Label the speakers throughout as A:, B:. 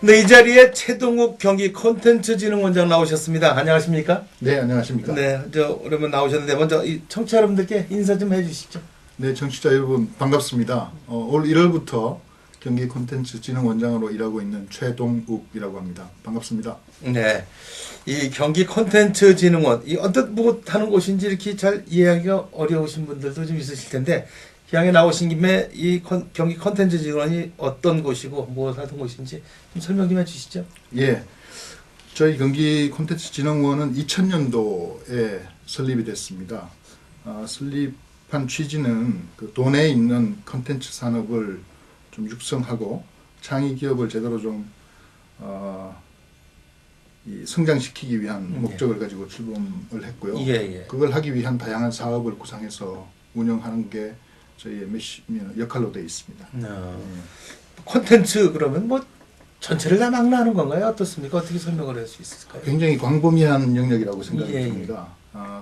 A: 네, 이 자리에 최동욱 경기 콘텐츠진흥원장 나오셨습니다. 안녕하십니까?
B: 네, 안녕하십니까?
A: 네, 오랜만에 나오셨는데 먼저 이 청취자 여러분들께 인사 좀 해주시죠.
B: 네, 청취자 여러분 반갑습니다. 올 1월부터 경기 콘텐츠진흥원장으로 일하고 있는 최동욱이라고 합니다. 반갑습니다.
A: 네, 이 경기 콘텐츠진흥원 이 어떻게 하는 곳인지 이렇게 잘 이해하기가 어려우신 분들도 좀 있으실 텐데 기왕에 나오신 김에 이 경기 콘텐츠진흥원이 어떤 곳이고 무엇을 하던 곳인지 좀 설명 좀 해주시죠.
B: 예, 저희 경기 콘텐츠진흥원은 2000년도에 설립이 됐습니다. 설립한 취지는 그 도내에 있는 콘텐츠 산업을 좀 육성하고 창의 기업을 제대로 좀 성장시키기 위한 목적을 가지고 출범을 했고요. 그걸 하기 위한 다양한 사업을 구상해서 운영하는 게 저희의 역할로 되어 있습니다.
A: 콘텐츠 그러면 뭐 전체를 다 망라하는 건가요? 어떻습니까? 어떻게 설명을 할 수 있을까요?
B: 굉장히 광범위한 영역이라고 생각이 듭니다.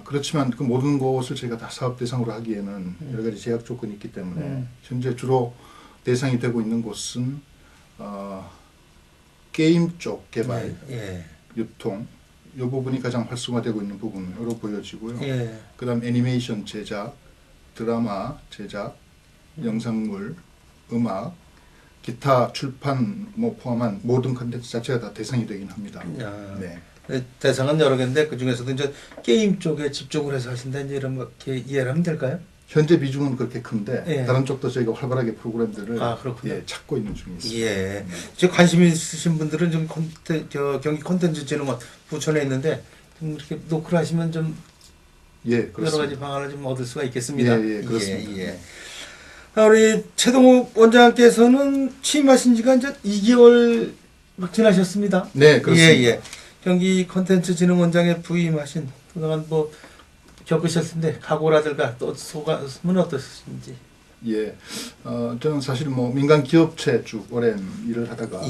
B: 그렇지만 그 모든 것을 저희가 다 사업 대상으로 하기에는 여러 가지 제약 조건이 있기 때문에 현재 주로 대상이 되고 있는 곳은 게임 쪽 개발, 유통 이 부분이 가장 활성화되고 있는 부분으로 보여지고요. 그다음 애니메이션 제작, 드라마 제작, 영상물, 음악, 기타 출판 뭐 포함한 모든 컨텐츠 자체가 다 대상이 되긴 합니다. 네.
A: 대상은 여러 개인데 그 중에서도 이제 게임 쪽에 집중을 해서 하신다 이제 이런 거 이해를 하면 될까요?
B: 현재 비중은 그렇게 큰데 다른 쪽도 저희가 활발하게 프로그램들을 찾고 있는 중에 있습니다.
A: 즉 관심 있으신 분들은 좀 경기 콘텐츠진흥원 부천에 있는데 좀 이렇게 노크를 하시면 좀 여러 가지 방안을 좀 얻을 수가 있겠습니다.
B: 그렇습니다.
A: 우리 최동욱 원장께서는 취임하신 지가 이제 2개월 막 지나셨습니다.
B: 네, 그렇습니다.
A: 경기 콘텐츠진흥원장에 부임하신 그동안 뭐 겪으셨을 텐데 각오라든가 또 소감은 어떠신지?
B: 저는 사실 뭐 민간 기업체 쭉 오랜 일을 하다가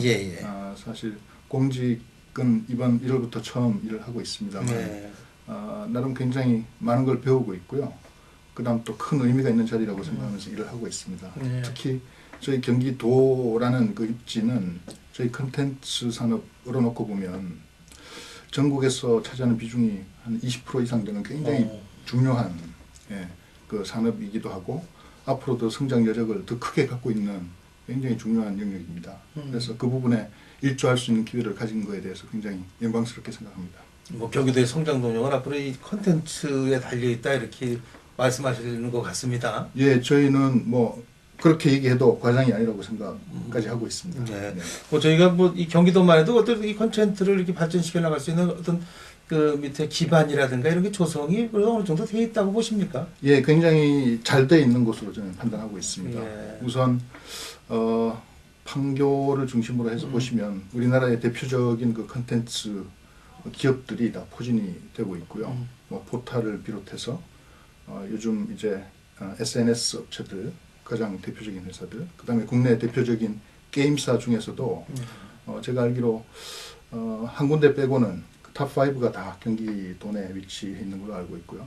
B: 사실 공직은 이번 1월부터 처음 일을 하고 있습니다만 나름 굉장히 많은 걸 배우고 있고요. 그다음 또 큰 의미가 있는 자리라고 생각하면서 일을 하고 있습니다. 특히 저희 경기도라는 그 입지는 저희 컨텐츠 산업으로 놓고 보면 전국에서 차지하는 비중이 한 20% 이상 되는 굉장히 중요한 그 산업이기도 하고 앞으로도 성장 여력을 더 크게 갖고 있는 굉장히 중요한 영역입니다. 그래서 그 부분에 일조할 수 있는 기회를 가진 거에 대해서 굉장히 영광스럽게 생각합니다.
A: 뭐 경기도의 성장 동력은 앞으로 이 콘텐츠에 달려 있다 이렇게 말씀하시는 것 같습니다.
B: 저희는 뭐 그렇게 얘기해도 과장이 아니라고 생각까지 하고 있습니다.
A: 뭐 저희가 뭐 이 경기도만 해도 어떤 이 콘텐츠를 이렇게 발전시켜 나갈 수 있는 어떤 그 밑에 기반이라든가 이런 게 조성이 어느 정도 되어 있다고 보십니까?
B: 굉장히 잘 되어 있는 것으로 저는 판단하고 있습니다. 우선 판교를 중심으로 해서 보시면 우리나라의 대표적인 그 콘텐츠 기업들이 다 포진이 되고 있고요. 뭐 포탈을 비롯해서 요즘 이제 SNS 업체들 가장 대표적인 회사들, 그 다음에 국내 대표적인 게임사 중에서도 제가 알기로 한 군데 빼고는 탑5가 다 경기도 내에 위치해 있는 걸로 알고 있고요.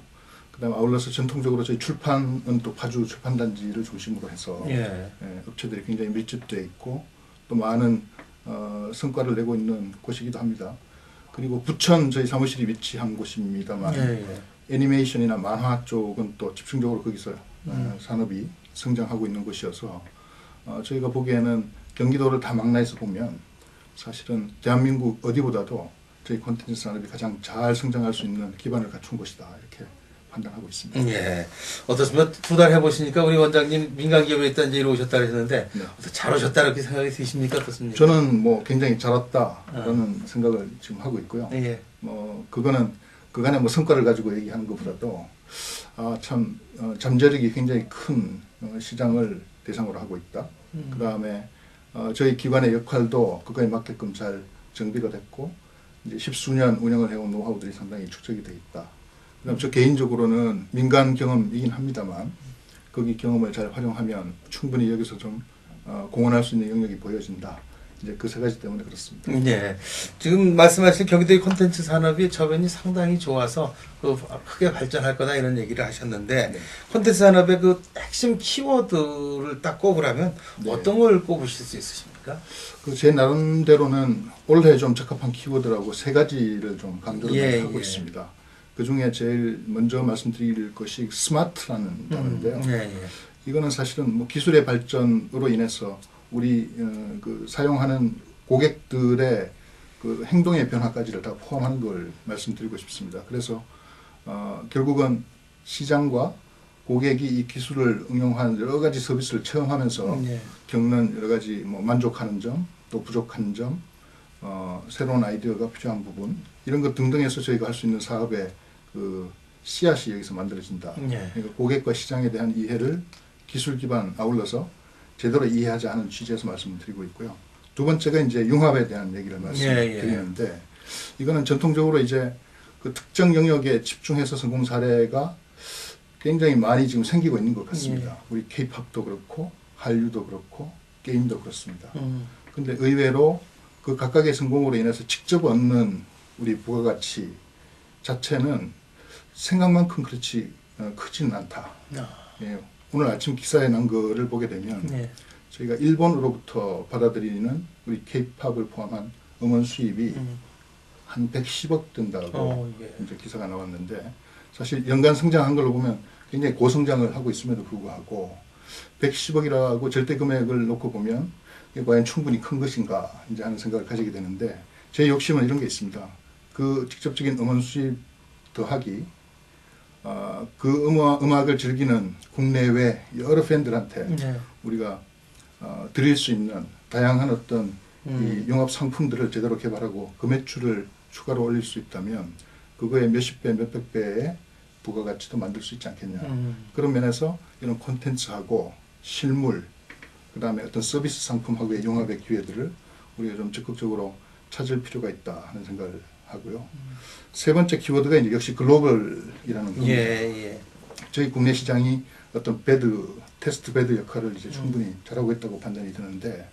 B: 그 다음에 아울러서 전통적으로 저희 출판은 또 파주 출판단지를 중심으로 해서 업체들이 굉장히 밀집되어 있고 또 많은 성과를 내고 있는 곳이기도 합니다. 그리고 부천 저희 사무실이 위치한 곳입니다만 애니메이션이나 만화 쪽은 또 집중적으로 거기서 산업이 성장하고 있는 곳이어서 저희가 보기에는 경기도를 다 망라해서 보면 사실은 대한민국 어디보다도 저희 콘텐츠 산업이 가장 잘 성장할 수 있는 기반을 갖춘 곳이다 이렇게 판단하고 있습니다.
A: 어떻습니까? 2달 해보시니까 우리 원장님 민간 기업에 일단 이제 오셨다 그랬는데 잘 오셨다 이렇게 생각이 드십니까? 어떻습니까?
B: 저는 뭐 굉장히 잘 왔다라는 생각을 지금 하고 있고요. 뭐 그거는 그간의 뭐 성과를 가지고 얘기하는 것보다도 참 잠재력이 굉장히 큰 시장을 대상으로 하고 있다. 그 다음에 저희 기관의 역할도 그거에 맞게끔 잘 정비가 됐고 이제 10수년 운영을 해온 노하우들이 상당히 축적이 돼 있다. 그다음 저 개인적으로는 민간 경험이긴 합니다만 거기 경험을 잘 활용하면 충분히 여기서 좀 공헌할 수 있는 영역이 보여진다. 이제 그 세 가지 때문에 그렇습니다.
A: 지금 말씀하신 경기도의 콘텐츠 산업이 저변이 상당히 좋아서 크게 발전할 거다 이런 얘기를 하셨는데 콘텐츠 산업의 그 핵심 키워드를 딱 꼽으라면 어떤 걸 꼽으실 수 있으십니까? 있습니까?
B: 그 제 나름대로는 올해 좀 적합한 키워드라고 세 가지를 좀 강조를
A: 예,
B: 하고
A: 예.
B: 있습니다. 그 중에 제일 먼저 말씀드릴 것이 스마트라는 단어인데요.
A: 예, 예.
B: 이거는 사실은 뭐 기술의 발전으로 인해서 우리 그 사용하는 고객들의 그 행동의 변화까지를 다 포함하는 걸 말씀드리고 싶습니다. 그래서 결국은 시장과 고객이 이 기술을 응용하는 여러 가지 서비스를 체험하면서
A: 예.
B: 겪는 여러 가지 뭐 만족하는 점, 또 부족한 점, 새로운 아이디어가 필요한 부분 이런 것 등등에서 저희가 할 수 있는 사업의 그 씨앗이 여기서 만들어진다.
A: 예.
B: 그러니까 고객과 시장에 대한 이해를 기술 기반 아울러서 제대로 이해하자 하는 취지에서 말씀드리고 있고요. 두 번째가 이제 융합에 대한 얘기를 말씀드리는데 이거는 전통적으로 이제 그 특정 영역에 집중해서 성공 사례가 굉장히 많이 지금 생기고 있는 것 같습니다. 우리 K-팝도 그렇고 한류도 그렇고 게임도 그렇습니다. 근데 의외로 그 각각의 성공으로 인해서 직접 얻는 우리 부가가치 자체는 생각만큼 그렇지 크지는 않다. 예, 오늘 아침 기사에 난 거를 보게 되면 저희가 일본으로부터 받아들이는 우리 K-팝을 포함한 음원 수입이 한 110억 된다고 이제 기사가 나왔는데 사실 연간 성장한 걸로 보면 굉장히 고성장을 하고 있음에도 불구하고 110억이라고 절대 금액을 놓고 보면 이게 과연 충분히 큰 것인가 이제 하는 생각을 가지게 되는데 제 욕심은 이런 게 있습니다. 그 직접적인 음원 수입 더하기 그 음악을 즐기는 국내외 여러 팬들한테 우리가 드릴 수 있는 다양한 어떤 이 융합 상품들을 제대로 개발하고 그 매출을 추가로 올릴 수 있다면 그거에 몇십 배, 몇백 배의 부가가치도 만들 수 있지 않겠냐. 그런 면에서 이런 콘텐츠하고 실물, 그 다음에 어떤 서비스 상품하고의 융합의 기회들을 우리가 좀 적극적으로 찾을 필요가 있다 하는 생각을 하고요. 세 번째 키워드가 이제 역시 글로벌이라는 겁니다. 저희 국내 시장이 어떤 테스트 베드 역할을 이제 충분히 잘하고 있다고 판단이 드는데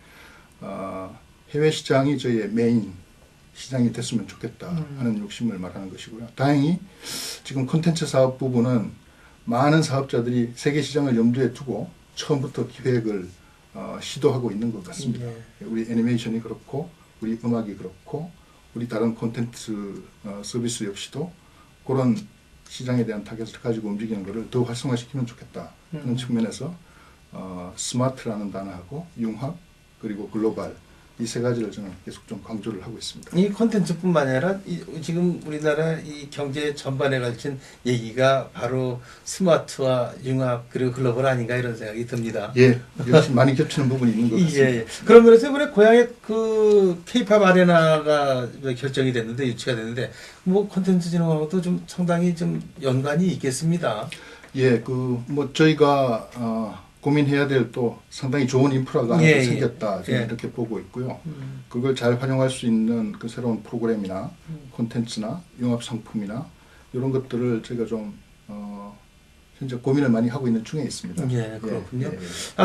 B: 해외 시장이 저희의 메인 시장이 됐으면 좋겠다 하는 욕심을 말하는 것이고요. 다행히 지금 콘텐츠 사업 부분은 많은 사업자들이 세계 시장을 염두에 두고 처음부터 기획을 시도하고 있는 것 같습니다. 우리 애니메이션이 그렇고 우리 음악이 그렇고 우리 다른 콘텐츠 서비스 역시도 그런 시장에 대한 타겟을 가지고 움직이는 것을 더 활성화시키면 좋겠다 하는 측면에서 스마트라는 단어하고 융합 그리고 글로벌 이 세 가지를 저는 계속 좀 강조를 하고 있습니다.
A: 이 콘텐츠뿐만 아니라 지금 우리나라 이 경제 전반에 걸친 얘기가 바로 스마트와 융합 그리고 글로벌 아닌가 이런 생각이 듭니다.
B: 예, 역시 많이 겹치는 부분이 있는 것 같습니다.
A: 예. 그런 면에서 이번에 고향에 그 K-팝 아레나가 결정이 됐는데 유치가 됐는데 뭐 콘텐츠 진흥하고도 좀 상당히 좀 연관이 있겠습니다.
B: 예, 그 뭐 저희가 고민해야 될 또 상당히 좋은 인프라가 생겼다 저는 이렇게 보고 있고요. 그걸 잘 활용할 수 있는 그 새로운 프로그램이나 콘텐츠나 융합 상품이나 이런 것들을 저희가 좀 현재 고민을 많이 하고 있는 중에 있습니다.
A: 예, 그렇군요.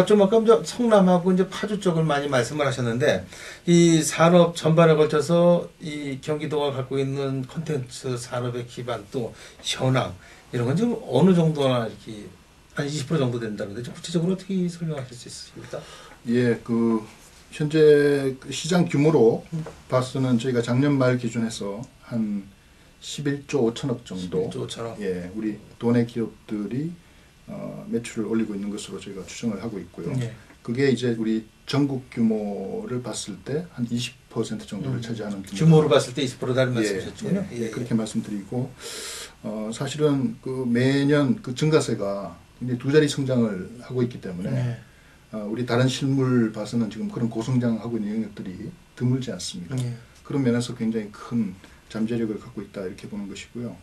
A: 좀 아까 이제 성남하고 이제 파주 쪽을 많이 말씀을 하셨는데 이 산업 전반에 걸쳐서 이 경기도가 갖고 있는 콘텐츠 산업의 기반 또 현황 이런 건 지금 어느 정도나 이렇게 한 20% 정도 된다는데 좀 구체적으로 어떻게 설명하실 수 있으십니까?
B: 예, 그 현재 시장 규모로 봐서는 저희가 작년 말 기준해서 한 11조 5천억 정도
A: 11조 5천억.
B: 예, 우리 도내 기업들이 매출을 올리고 있는 것으로 저희가 추정을 하고 있고요. 그게 이제 우리 전국 규모를 봤을 때 한 20% 정도를 차지하는
A: 규모로 봤을 때 20%다는 말씀이셨군요.
B: 그렇게 말씀드리고 사실은 그 매년 그 증가세가 굉장히 두 자리 성장을 하고 있기 때문에 우리 다른 실물 봐서는 지금 그런 고성장하고 있는 영역들이 드물지 않습니다. 그런 면에서 굉장히 큰 잠재력을 갖고 있다 이렇게 보는 것이고요.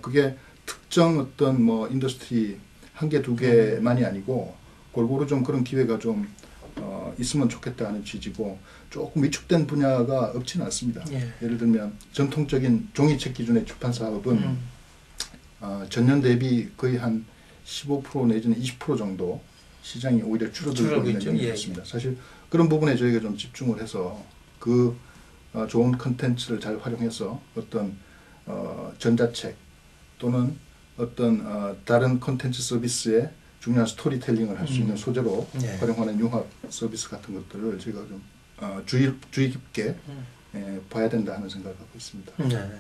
B: 그게 특정 어떤 뭐 인더스트리 한 개, 두 개만이 아니고 골고루 좀 그런 기회가 좀 있으면 좋겠다 하는 취지고 조금 위축된 분야가 없지는 않습니다. 예를 들면 전통적인 종이책 기준의 출판 사업은 전년 대비 거의 한 15% 내지는 20% 정도 시장이 오히려 줄어들고 있는 영역이 있습니다. 사실 그런 부분에 저희가 좀 집중을 해서 그 좋은 컨텐츠를 잘 활용해서 어떤 전자책 또는 어떤 다른 컨텐츠 서비스에 중요한 스토리텔링을 할 수 있는 소재로 활용하는 융합 서비스 같은 것들을 저희가 좀 주의 깊게 봐야 된다 하는 생각을 갖고 있습니다.
A: 네.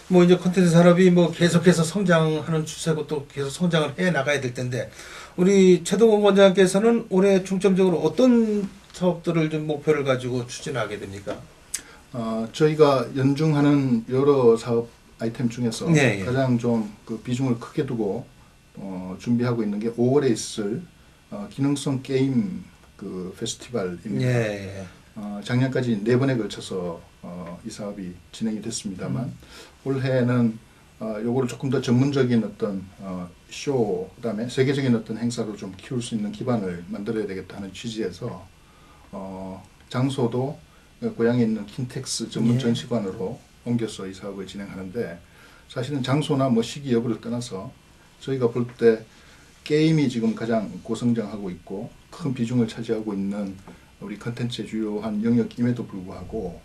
A: 뭐 이제 콘텐츠 산업이 뭐 계속해서 성장하는 추세고 또 계속 성장을 해 나가야 될 텐데 우리 최동원 원장께서는 올해 중점적으로 어떤 사업들을 좀 목표를 가지고 추진하게 됩니까?
B: 저희가 연중하는 여러 사업 아이템 중에서
A: 네, 예.
B: 가장 좀 그 비중을 크게 두고 준비하고 있는 게 5월에 있을 기능성 게임 그 페스티벌입니다.
A: 예.
B: 작년까지 4번에 걸쳐서 이 사업이 진행이 됐습니다만 올해는 요거를 조금 더 전문적인 어떤 쇼 그다음에 세계적인 어떤 행사로 좀 키울 수 있는 기반을 만들어야 되겠다 하는 취지에서 장소도 고향에 있는 킨텍스 전문
A: 예.
B: 전시관으로 옮겨서 이 사업을 진행하는데 사실은 장소나 뭐 시기 여부를 떠나서 저희가 볼 때 게임이 지금 가장 고성장하고 있고 큰 비중을 차지하고 있는 우리 컨텐츠의 주요한 영역임에도 불구하고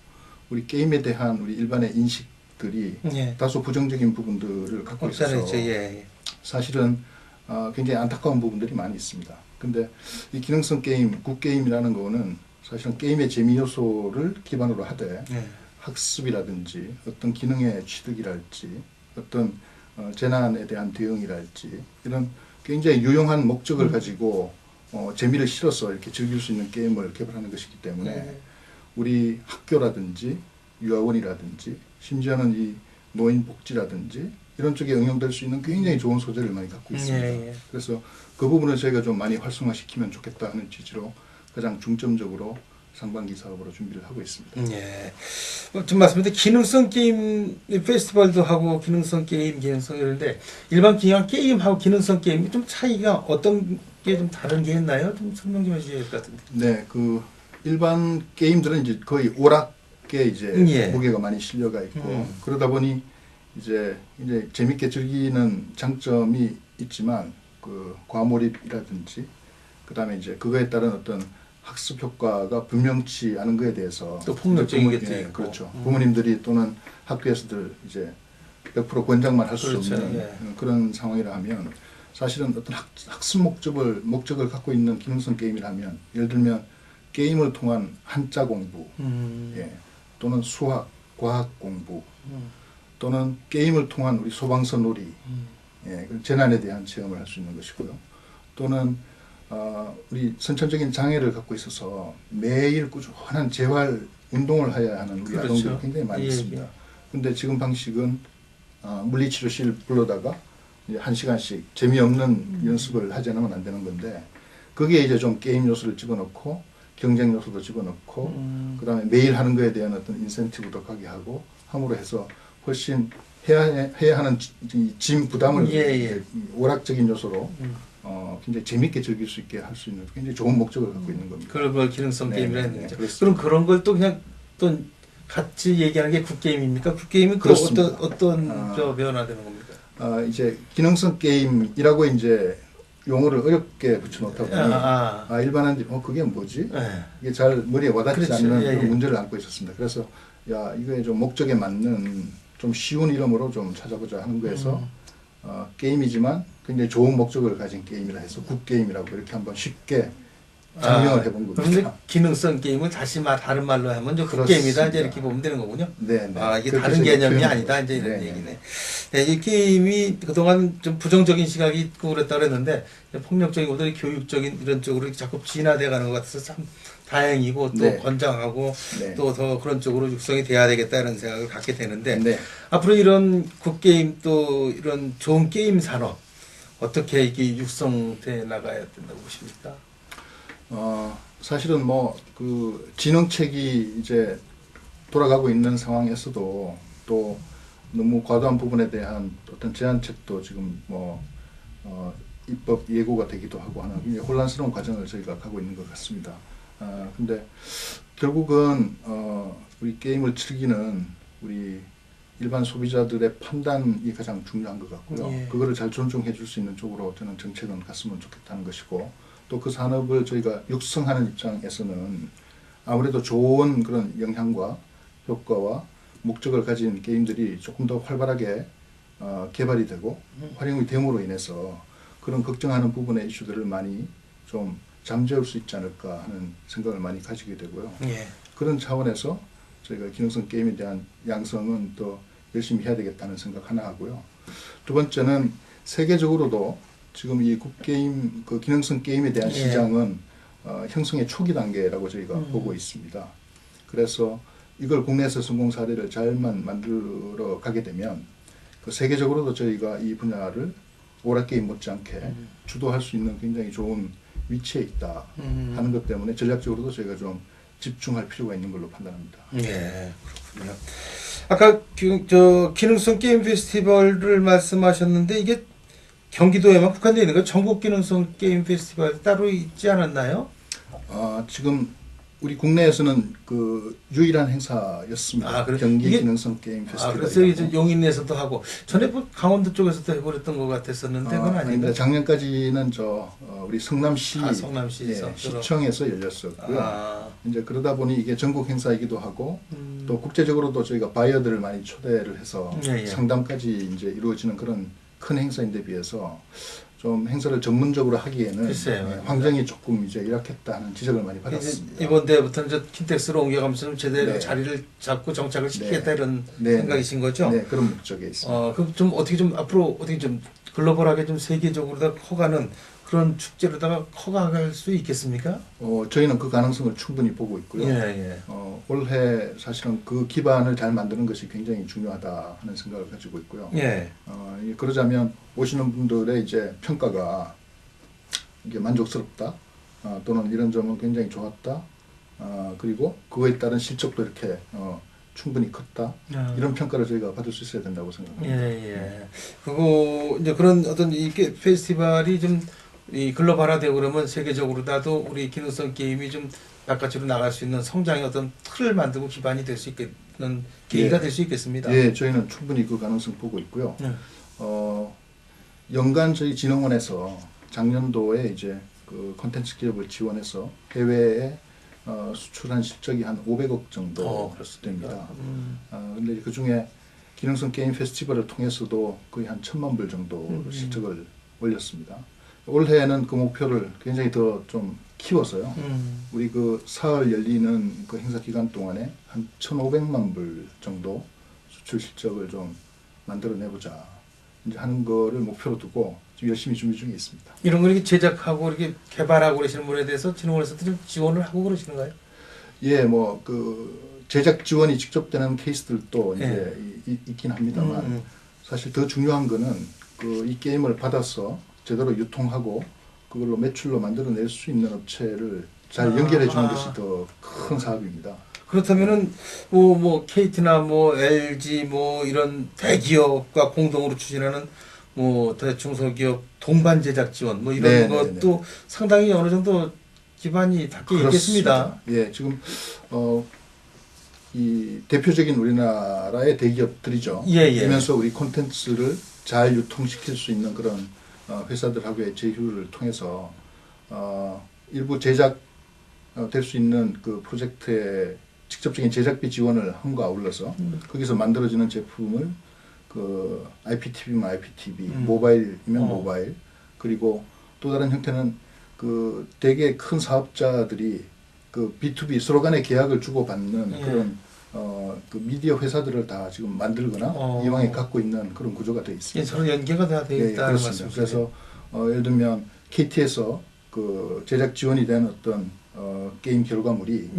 B: 우리 게임에 대한 우리 일반의 인식들이
A: 예.
B: 다소 부정적인 부분들을 갖고 있어서
A: 없잖아요. 예.
B: 사실은 굉장히 안타까운 부분들이 많이 있습니다. 근데 이 기능성 게임, 굿게임이라는 거는 사실은 게임의 재미 요소를 기반으로 하되
A: 예.
B: 학습이라든지 어떤 기능의 취득이랄지 어떤 재난에 대한 대응이랄지 이런 굉장히 유용한 목적을 가지고 재미를 실어서 이렇게 즐길 수 있는 게임을 개발하는 것이기 때문에 우리 학교라든지 유아원이라든지 심지어는 이 노인 복지라든지 이런 쪽에 응용될 수 있는 굉장히 좋은 소재를 많이 갖고 있습니다.
A: 예.
B: 그래서 그 부분을 저희가 좀 많이 활성화시키면 좋겠다 하는 취지로 가장 중점적으로 상반기 사업으로 준비를 하고 있습니다.
A: 예. 좀 말씀드린 기능성 게임 페스티벌도 하고 기능성 게임, 기능성 이런데 일반 그냥 게임하고 기능성 게임 좀 차이가 어떤 게 좀 다른 게 있나요? 좀 설명 좀 해주셔야 될 것 같은데.
B: 네, 그 일반 게임들은 이제 거의 오락에 이제
A: 예.
B: 무게가 많이 실려가 있고 그러다 보니 이제 재밌게 즐기는 장점이 있지만 그 과몰입이라든지 그다음에 이제 그거에 따른 어떤 학습 효과가 분명치 않은 것에 대해서
A: 또 폭력적인 것도
B: 예,
A: 있고.
B: 그렇죠. 부모님들이 또는 학교에서들 이제 100% 권장만 할 수
A: 그렇죠.
B: 없는
A: 예.
B: 그런 상황이라 하면 사실은 어떤 학습 목적을 갖고 있는 기능성 게임이라면 예를 들면 게임을 통한 한자 공부 예, 또는 수학, 과학 공부 또는 게임을 통한 우리 소방서 놀이 예, 재난에 대한 체험을 할 수 있는 것이고요. 또는 우리 선천적인 장애를 갖고 있어서 매일 꾸준한 재활 운동을 해야 하는 우리
A: 그렇죠.
B: 아동들이 굉장히 많이
A: 예,
B: 있습니다. 근데 지금 방식은 물리치료실 불러다가 이제 1시간씩 재미없는 연습을 하지 않으면 안 되는 건데 거기에 이제 좀 게임 요소를 집어넣고 경쟁 요소도 집어넣고 그다음에 매일 하는 거에 대한 어떤 인센티브도 가게 하고 함으로 해서 훨씬 해야 하는 짐 부담을
A: 예.
B: 오락적인 요소로 굉장히 재밌게 즐길 수 있게 할 수 있는 굉장히 좋은 목적을 갖고 있는 겁니다.
A: 그런 걸 기능성
B: 네,
A: 게임이라
B: 네,
A: 했는 거죠.
B: 그렇습니다.
A: 그럼 그런 걸 또 그냥 또 같이 얘기하는 게 굿게임입니까? 굿게임은 또
B: 그렇습니다.
A: 어떤 저 변화되는 겁니까?
B: 이제 기능성 게임이라고 이제 용어를 어렵게 붙여놓다 보니 일반인들이 그게 뭐지?
A: 예.
B: 이게 잘 머리에 와닿지
A: 그렇죠.
B: 않는
A: 예,
B: 그런
A: 예.
B: 문제를 안고 있었습니다. 그래서 이거에 좀 목적에 맞는 좀 쉬운 이름으로 좀 찾아보자 하는 거에서 게임이지만 굉장히 좋은 목적을 가진 게임이라 해서 굿게임이라고 이렇게 한번 쉽게 장명을 해본 겁니다.
A: 그런데 기능성 게임을 다시 다른 말로 하면 이제
B: 그렇습니다.
A: 굿게임이다 이제 이렇게 보면 되는 거군요.
B: 네, 네.
A: 이게
B: 그렇게
A: 다른
B: 저희가
A: 개념이
B: 표현을
A: 아니다 이제 이런
B: 네,
A: 얘기네. 네, 이 게임이 그동안 좀 부정적인 시각이 있고 그랬다 그랬는데 폭력적인 것들이 교육적인 이런 쪽으로 자꾸 진화돼 가는 것 같아서 참 다행이고 또
B: 네.
A: 권장하고
B: 네.
A: 또 더 그런 쪽으로 육성이 돼야 되겠다 이런 생각을 갖게 되는데
B: 네.
A: 앞으로 이런 굿게임 또 이런 좋은 게임 산업 어떻게 이게 육성돼 나가야 된다고 보십니까?
B: 사실은 뭐 그 진흥책이 이제 돌아가고 있는 상황에서도 또 너무 과도한 부분에 대한 어떤 제한책도 지금 뭐 입법 예고가 되기도 하고 하는 굉장히 혼란스러운 과정을 저희가 가고 있는 것 같습니다. 근데 결국은 우리 게임을 즐기는 우리 일반 소비자들의 판단이 가장 중요한 것 같고요.
A: 예.
B: 그거를 잘 존중해 줄 수 있는 쪽으로 저는 정책은 갔으면 좋겠다는 것이고 또 그 산업을 저희가 육성하는 입장에서는 아무래도 좋은 그런 영향과 효과와 목적을 가진 게임들이 조금 더 활발하게 개발이 되고 활용이 됨으로 인해서 그런 걱정하는 부분의 이슈들을 많이 좀 잠재울 수 있지 않을까 하는 생각을 많이 가지게 되고요.
A: 예.
B: 그런 차원에서 저희가 기능성 게임에 대한 양성은 또 열심히 해야 되겠다는 생각 하나 하고요. 두 번째는 세계적으로도 지금 이 굿게임, 그 기능성 게임에 대한
A: 예.
B: 시장은 형성의 초기 단계라고 저희가 보고 있습니다. 그래서 이걸 국내에서 성공 사례를 잘만 만들어 가게 되면 그 세계적으로도 저희가 이 분야를 오락게임 못지않게 주도할 수 있는 굉장히 좋은 위치에 있다 하는 것 때문에 전략적으로도 저희가 좀 집중할 필요가 있는 걸로 판단합니다.
A: 예, 그렇군요. 아까 기능성 게임 페스티벌을 말씀하셨는데 이게 경기도에만 국한되어 있는 거 전국 기능성 게임 페스티벌 따로 있지 않았나요?
B: 지금 우리 국내에서는 그 유일한 행사였습니다. 경기 기능성 게임 페스티벌.
A: 그래서 이제 용인에서도 하고 전에 뭐 강원도 쪽에서도 해버렸던 것 같았었는데 그건 아닌가요?
B: 작년까지는 우리 성남시,
A: 성남시에서
B: 시청에서 열렸었고요. 이제 그러다 보니 이게 전국 행사이기도 하고 또 국제적으로도 저희가 바이어들을 많이 초대를 해서 상담까지 이제 이루어지는 그런 큰 행사인 데 비해서 좀 행사를 전문적으로 하기에는 환경이 조금 이제 열악했다는 지적을 많이 받았습니다.
A: 이번 대회부터는 저 킨텍스로 옮겨가면서 제대로 자리를 잡고 정착을 시키겠다 이런 생각이신 거죠?
B: 네, 그런 목적에 있습니다.
A: 그럼 좀 어떻게 좀 앞으로 어떻게 좀 글로벌하게 좀 세계적으로 다 커가는 그런 축제로다가 커가갈 수 있겠습니까?
B: 저희는 그 가능성을 충분히 보고 있고요. 올해 사실은 그 기반을 잘 만드는 것이 굉장히 중요하다 하는 생각을 가지고 있고요. 그러자면 오시는 분들의 이제 평가가 이게 만족스럽다, 또는 이런 점은 굉장히 좋았다, 그리고 그거에 따른 실적도 이렇게 충분히 컸다. 이런 평가를 저희가 받을 수 있어야 된다고 생각합니다.
A: 그리고 이제 그런 어떤 이 페스티벌이 좀 이 글로벌화되고 그러면 세계적으로 나도 우리 기능성 게임이 좀 바깥으로 나갈 수 있는 성장의 어떤 틀을 만들고 기반이 될 수 있겠는 계기가 될 수 있겠습니다.
B: 저희는 충분히 그 가능성 보고 있고요. 연간 저희 진흥원에서 작년도에 이제 그 콘텐츠 기업을 지원해서 해외에 수출한 실적이 한 500억 정도 됩니다. 근데 그 중에 기능성 게임 페스티벌을 통해서도 거의 한 1,000만 불 정도 실적을 올렸습니다. 올해는 그 목표를 굉장히 더 좀 키워서요. 우리 그 사흘 열리는 그 행사 기간 동안에 한 1,500만 불 정도 수출 실적을 좀 만들어내보자 이제 하는 거를 목표로 두고 지금 열심히 준비 중에 있습니다.
A: 이런 걸 이렇게 제작하고 이렇게 개발하고 그러시는 분에 대해서 진흥원에서도 좀 지원을 하고 그러시는가요?
B: 뭐 그 제작 지원이 직접 되는 케이스들도 이제 있긴 합니다만 사실 더 중요한 거는 그 이 게임을 받아서 제대로 유통하고 그걸로 매출로 만들어낼 수 있는 업체를 잘 연결해 주는 것이 더 큰 사업입니다.
A: 그렇다면은 뭐 KT나 뭐 LG 뭐 이런 대기업과 공동으로 추진하는 뭐 대중소기업 동반 제작 지원 뭐 이런 것도 상당히 어느 정도 기반이 닿게 있겠습니다.
B: 지금 이 대표적인 우리나라의 대기업들이죠. 그러면서 우리 콘텐츠를 잘 유통시킬 수 있는 그런 회사들하고의 제휴를 통해서 일부 제작 될 수 있는 그 프로젝트에 직접적인 제작비 지원을 함과 아울러서 거기서 만들어지는 제품을 그 IPTV면 IPTV, 모바일이면 모바일, 그리고 또 다른 형태는 그 되게 큰 사업자들이 그 B2B 서로 간에 계약을 주고받는 그런 그 미디어 회사들을 다 지금 만들거나 이왕에 갖고 있는 그런 구조가 되어 있습니다.
A: 서로 연계가 다 되어 있다는 말씀이시죠.
B: 그래서 예를 들면 KT에서 그 제작 지원이 된 어떤 게임 결과물이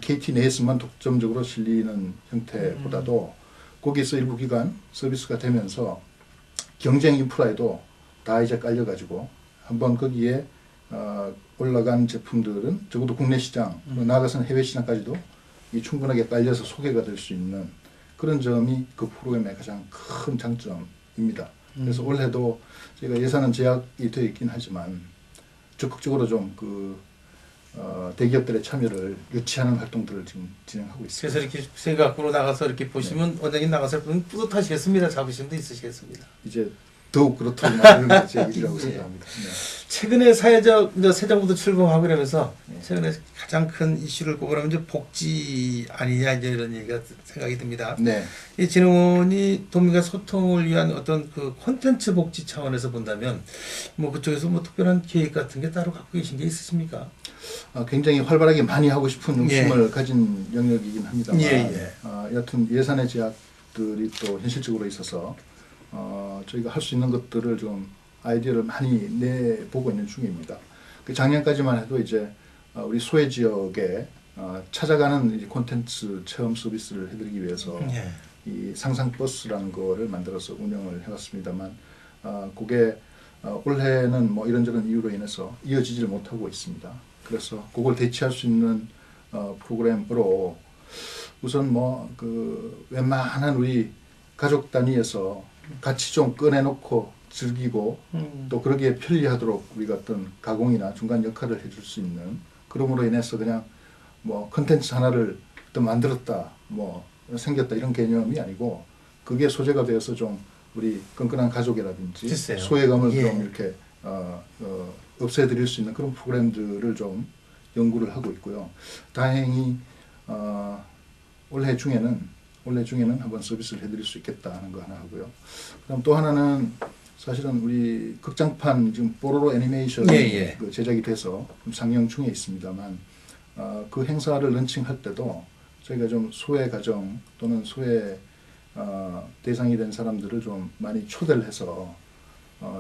B: KT 내에서만 독점적으로 실리는 형태보다도 거기서 일부 기간 서비스가 되면서 경쟁 인프라에도 다 이제 깔려가지고 한번 거기에 올라간 제품들은 적어도 국내 시장, 나아가서는 해외 시장까지도 이 충분하게 깔려서 소개가 될 수 있는 그런 점이 그 프로그램의 가장 큰 장점입니다. 그래서 올해도 저희가 예산은 제약이 되어 있긴 하지만 적극적으로 좀 그 대기업들의 참여를 유치하는 활동들을 지금 진행하고 있습니다.
A: 그래서 이렇게 세계 밖으로 나가서 이렇게 보시면 원장님 나가서 보면 뿌듯하시겠습니다. 자부심도 있으시겠습니다.
B: 이제 더욱 그렇다고 만드는 게 제 일이라고 생각합니다.
A: 최근에 사회적 이제 새 정부도 출범하고 이러면서 최근에 가장 큰 이슈를 꼽으라면 이제 복지 아니냐 이제 이런 얘기가 생각이 듭니다.
B: 네.
A: 이 진흥원이 도민과 소통을 위한 어떤 그 콘텐츠 복지 차원에서 본다면 뭐 그쪽에서 뭐 특별한 계획 같은 게 따로 갖고 계신 게 있으십니까?
B: 굉장히 활발하게 많이 하고 싶은 욕심을
A: 예.
B: 가진 영역이긴 합니다만
A: 예.
B: 여하튼 예산의 제약들이 또 현실적으로 있어서 저희가 할 수 있는 것들을 좀 아이디어를 많이 내보고 있는 중입니다. 그 작년까지만 해도 이제 우리 소외 지역에 찾아가는 이제 콘텐츠 체험 서비스를 해드리기 위해서
A: 예.
B: 이 상상버스라는 거를 만들어서 운영을 해왔습니다만 그게 올해는 뭐 이런저런 이유로 인해서 이어지지를 못하고 있습니다. 그래서 그걸 대체할 수 있는 프로그램으로 우선 뭐 그 웬만한 우리 가족 단위에서 같이 좀 꺼내놓고 즐기고 또 그러기에 편리하도록 우리가 어떤 가공이나 중간 역할을 해줄 수 있는 그럼으로 인해서 그냥 뭐 컨텐츠 하나를 또 만들었다 뭐 생겼다 이런 개념이 아니고 그게 소재가 되어서 좀 우리 끈끈한 가족이라든지
A: 글쎄요.
B: 소외감을
A: 예.
B: 좀 이렇게 없애드릴 수 있는 그런 프로그램들을 좀 연구를 하고 있고요. 다행히 올해 중에는 한번 서비스를 해드릴 수 있겠다 하는 거 하나 하고요. 그다음 또 하나는 사실은 우리 극장판 지금 뽀로로 애니메이션이
A: 예.
B: 그 제작이 돼서 상영 중에 있습니다만 그 행사를 런칭할 때도 저희가 좀 소외 가정 또는 소외 대상이 된 사람들을 좀 많이 초대를 해서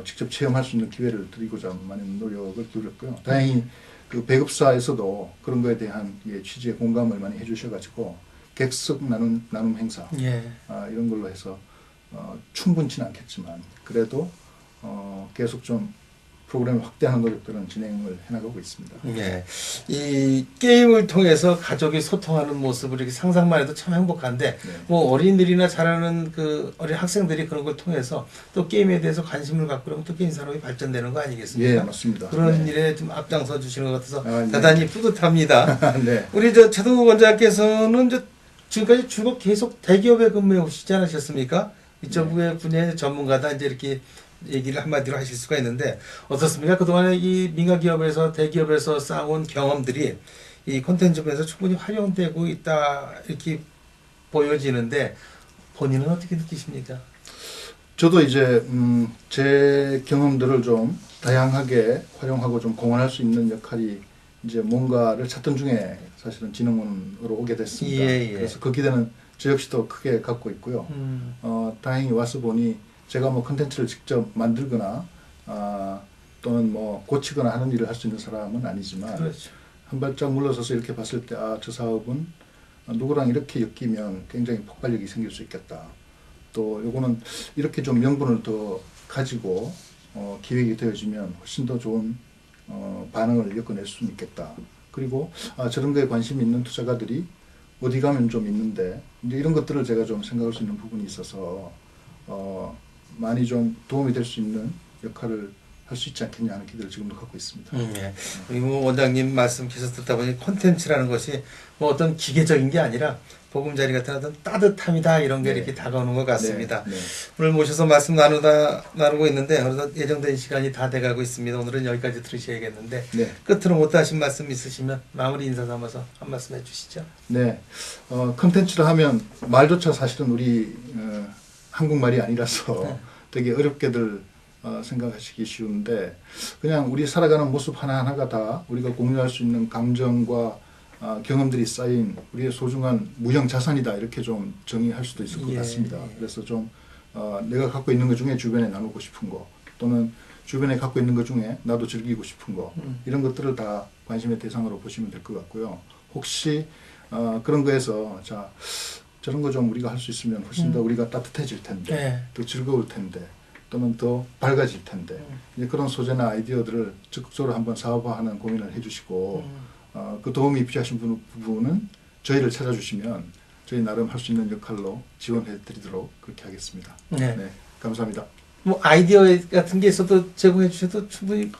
B: 직접 체험할 수 있는 기회를 드리고자 많은 노력을 기울였고요. 다행히 그 배급사에서도 그런 거에 대한 취지에 공감을 많이 해주셔가지고 객석 나눔 행사
A: 예.
B: 이런 걸로 해서 충분치는 않겠지만 그래도 계속 좀 프로그램을 확대하는 노력들은 진행을 해나가고 있습니다.
A: 예. 이 게임을 통해서 가족이 소통하는 모습을 이렇게 상상만 해도 참 행복한데,
B: 네.
A: 뭐 어린이들이나 자라는 그 어린 학생들이 그런 걸 통해서 또 게임에 대해서 관심을 갖고 그러면 또 게임 산업이 발전되는 거 아니겠습니까?
B: 예, 맞습니다.
A: 그런
B: 네.
A: 일에 좀 앞장서 주시는 것 같아서
B: 네.
A: 대단히 뿌듯합니다.
B: 네.
A: 우리 저 최동욱 원장께서는 이제 지금까지 주로 계속 대기업에 근무해 오시지 않으셨습니까? 이쪽의 분야의 전문가다 이제 이렇게 얘기를 한마디로 하실 수가 있는데 어떻습니까? 그동안에 이 민간기업에서 대기업에서 쌓아온 경험들이 이 콘텐츠에서 충분히 활용되고 있다 이렇게 보여지는데 본인은 어떻게 느끼십니까?
B: 저도 이제 제 경험들을 좀 다양하게 활용하고 좀 공헌할 수 있는 역할이 이제 뭔가를 찾던 중에 사실은 진흥원으로 오게 됐습니다.
A: 예.
B: 그래서 그 기대는 저 역시도 크게 갖고 있고요. 다행히 와서 보니 제가 뭐 컨텐츠를 직접 만들거나 또는 뭐 고치거나 하는 일을 할 수 있는 사람은 아니지만
A: 그렇죠.
B: 한 발짝 물러서서 이렇게 봤을 때 저 사업은 누구랑 이렇게 엮이면 굉장히 폭발력이 생길 수 있겠다. 또 요거는 이렇게 좀 명분을 더 가지고 기획이 되어지면 훨씬 더 좋은 반응을 엮어낼 수 있겠다. 그리고 저런 거에 관심이 있는 투자가들이 어디 가면 좀 있는데 이제 이런 것들을 제가 좀 생각할 수 있는 부분이 있어서 많이 좀 도움이 될 수 있는 역할을 할 수 있지 않겠냐 하는 기대를 지금도 갖고 있습니다.
A: 예. 그리고 원장님 말씀 계속 듣다 보니 콘텐츠라는 것이 뭐 어떤 기계적인 게 아니라 보금자리 같은 어떤 따뜻함이다 이런 게
B: 네.
A: 이렇게 다가오는 것 같습니다.
B: 네.
A: 오늘 모셔서 말씀 나누고 있는데 어느덧 예정된 시간이 다 돼가고 있습니다. 오늘은 여기까지 들으셔야겠는데
B: 네.
A: 끝으로 못하신 말씀 있으시면 마무리 인사 삼아서 한 말씀 해주시죠.
B: 네. 컨텐츠를 하면 말조차 사실은 우리 한국말이 아니라서 되게 어렵게들 생각하시기 쉬운데 그냥 우리 살아가는 모습 하나하나가 다 우리가 공유할 수 있는 감정과 경험들이 쌓인 우리의 소중한 무형 자산이다 이렇게 좀 정의할 수도 있을 것 같습니다. 그래서 좀 내가 갖고 있는 것 중에 주변에 나누고 싶은 거 또는 주변에 갖고 있는 것 중에 나도 즐기고 싶은 거 이런 것들을 다 관심의 대상으로 보시면 될 것 같고요. 혹시 그런 거에서 저런 거 좀 우리가 할 수 있으면 훨씬 더 우리가 따뜻해질 텐데
A: 네.
B: 더 즐거울 텐데 또는 더 밝아질 텐데 이제 그런 소재나 아이디어들을 적극적으로 한번 사업화하는 고민을 해주시고 그 도움이 필요하신 부분은 저희를 찾아주시면 저희 나름 할 수 있는 역할로 지원해드리도록 그렇게 하겠습니다.
A: 네.
B: 감사합니다.
A: 뭐 아이디어 같은 게 있어도 제공해 주셔도 충분히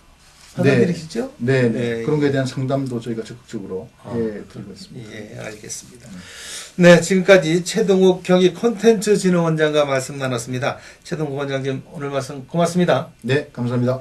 A: 받아들이시죠?
B: 네.
A: 네.
B: 그런 거에 대한 상담도 저희가 적극적으로 해드리고 있습니다.
A: 예, 알겠습니다. 네, 지금까지 최동욱 경기 콘텐츠 진흥원장과 말씀 나눴습니다. 최동욱 원장님 오늘 말씀 고맙습니다.
B: 네, 감사합니다.